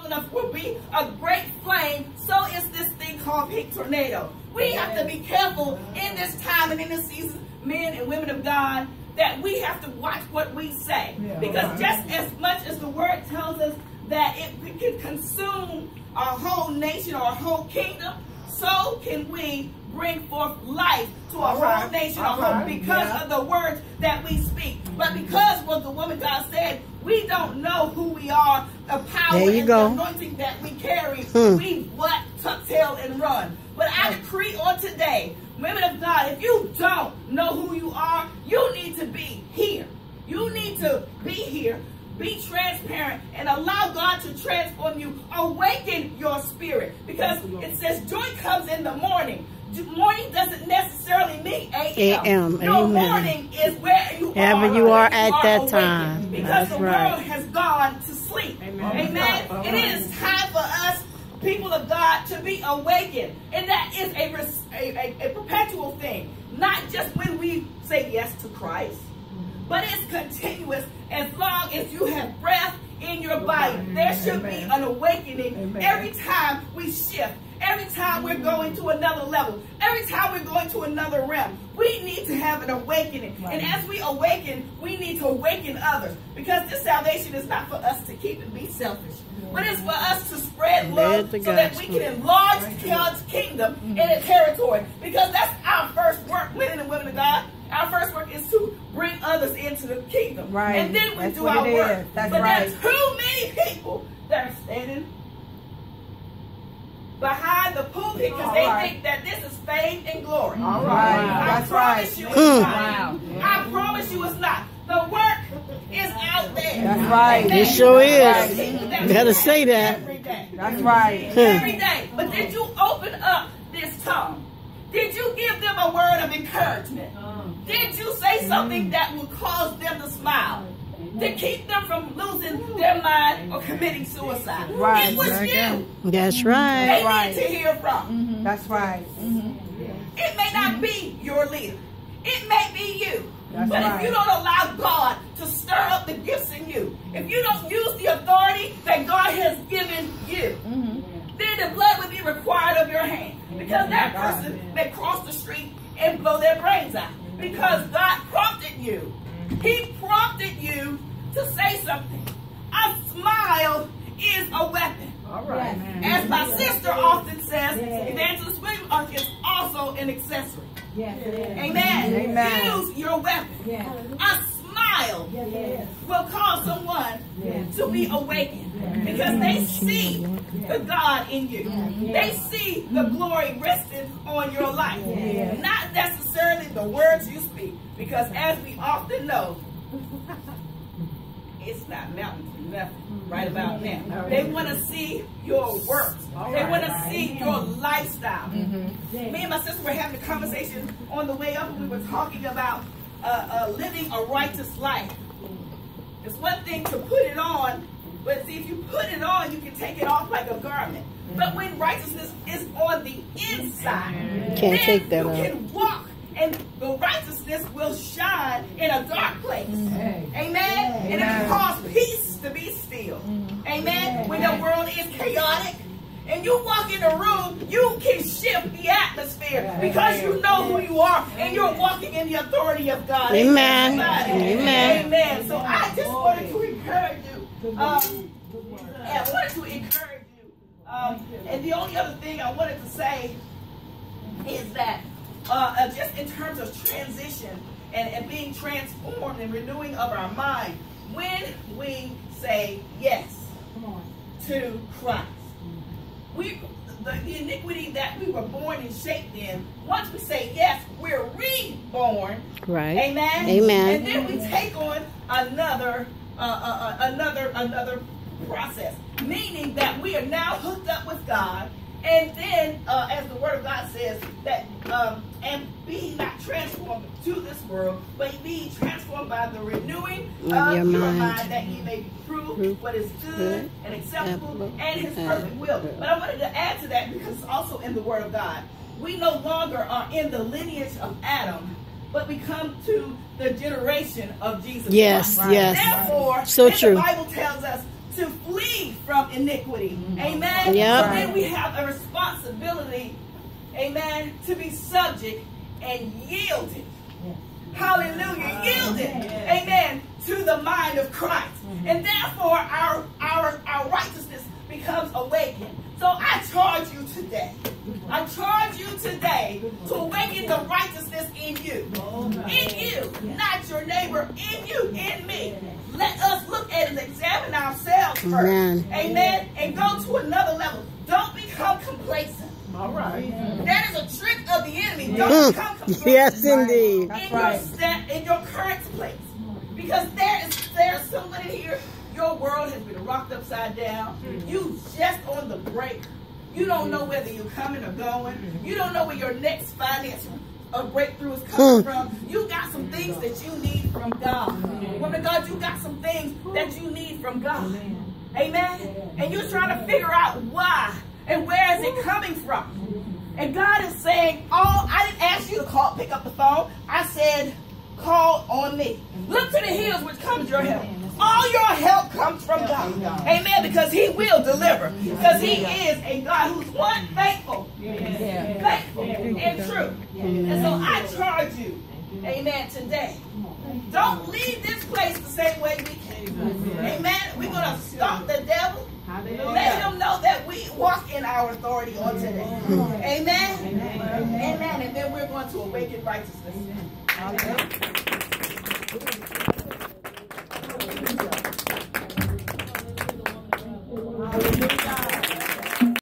long enough will be a great flame. So is this thing called big tornado. We have to be careful in this time and in this season, men and women of God, that we have to watch what we say. Because just as much as the word tells us that it can consume our whole nation or our whole kingdom, so can we bring forth life to our whole nation because of the words that we speak. But because what the woman God said, we don't know who we are, the power and the anointing that we carry. We tuck tail and run. But I decree on today, women of God, if you don't know who you are, you need to be here. You need to be here. Be transparent and allow God to transform you. Awaken your spirit. Because it says joy comes in the morning. Morning doesn't necessarily mean a.m. Your morning is where you are at that time. Because the world has gone to sleep. Amen. And it is time for us, people of God, to be awakened. And that is a perpetual thing. Not just when we say yes to Christ, but it's continuous as long as you have breath in your body. There should be an awakening every time we shift. Every time we're going to another level, every time we're going to another realm, we need to have an awakening. And as we awaken, we need to awaken others. Because this salvation is not for us to keep and be selfish, but it's for us to spread love so that we can enlarge God's kingdom and its territory. Because that's our first work, men and women of God. Our first work is to bring others into the kingdom. And then we do our work. But there's too many people that are standing behind the pulpit because they think that this is fame and glory. I promise you it's not. I promise you it's not. The work is out there. That's right. It sure is. You gotta say that. Every day. That's right. Every day. But did you open up this tongue? Did you give them a word of encouragement? Did you say something that will cause them to smile? To keep them from losing their mind or committing suicide. It was you. That's right. They need to hear from. That's right. It may not be your leader. It may be you. That's but right. if you don't allow God to stir up the gifts in you, if you don't use the authority that God has given you, then the blood will be required of your hand. Because that person may cross the street and blow their brains out. Because God prompted you. He prompted you to say something. A smile is a weapon. All right. As my sister often says, Evangelist Williams is also an accessory. Amen. Use your weapon. A smile will cause someone to be awakened because they see the God in you. They see the glory resting on your life. Not necessarily the words you speak, because as we often know, it's not mountain to nothing right about now. They want to see your works. They want to see your lifestyle. Me and my sister were having a conversation on the way up, and we were talking about living a righteous life. It's one thing to put it on, but see, if you put it on, you can take it off like a garment. But when righteousness is on the inside, then you can walk, and the righteousness will shine in a dark place. Amen? And it can cause peace to be still. Amen? When the world is chaotic, and you walk in a room, you can shift the atmosphere because you know who you are and you're walking in the authority of God. Amen. Amen. Amen. So I just wanted to encourage you. I wanted to encourage you. And the only other thing I wanted to say is that just in terms of transition and being transformed and renewing of our mind, when we say yes to Christ, the iniquity that we were born and shaped in, once we say yes, we're reborn. Right. Amen. Amen. And then we take on another process, meaning that we are now hooked up with God. And then, as the Word of God says, that and be not transformed to this world, but be transformed by the renewing of your mind, that ye may prove what is good and acceptable and His perfect will. But I wanted to add to that because it's also in the Word of God. We no longer are in the lineage of Adam, but we come to the generation of Jesus Christ. Yes. Therefore, so true. The Bible tells us to flee from iniquity. Amen. Yep. So then we have a responsibility, amen, to be subject and yielded. Hallelujah. Yielded. Amen. To the mind of Christ. And therefore our righteousness becomes awakened. So I charge you today. I charge you today to awaken the righteousness in you. In you. Not your neighbor. In you. In me. Let us look at and examine ourselves first. Amen. And go to another level. Don't become complacent. All right. That is a trick of the enemy. Don't become complacent. Yes, indeed. In your current place. Because there's someone in here, your world has been rocked upside down. You just on the break. You don't know whether you're coming or going. You don't know where your next finance or breakthrough is coming from. You got some things that you need from God. Woman of God, you got some things that you need from God. Amen? And you're trying to figure out why and where is it coming from. And God is saying, I didn't ask you to pick up the phone. I said, call on me. Look to the hills which comes your help. All your help comes from God. Amen. Because he will deliver. Because he is a God who's one faithful. Faithful and true. And so I charge you, amen, today. Don't leave this place the same way we came. Amen. We're going to stop the devil. Let him know that we walk in our authority on today. Amen. Amen. And then we're going to awaken righteousness. Amen.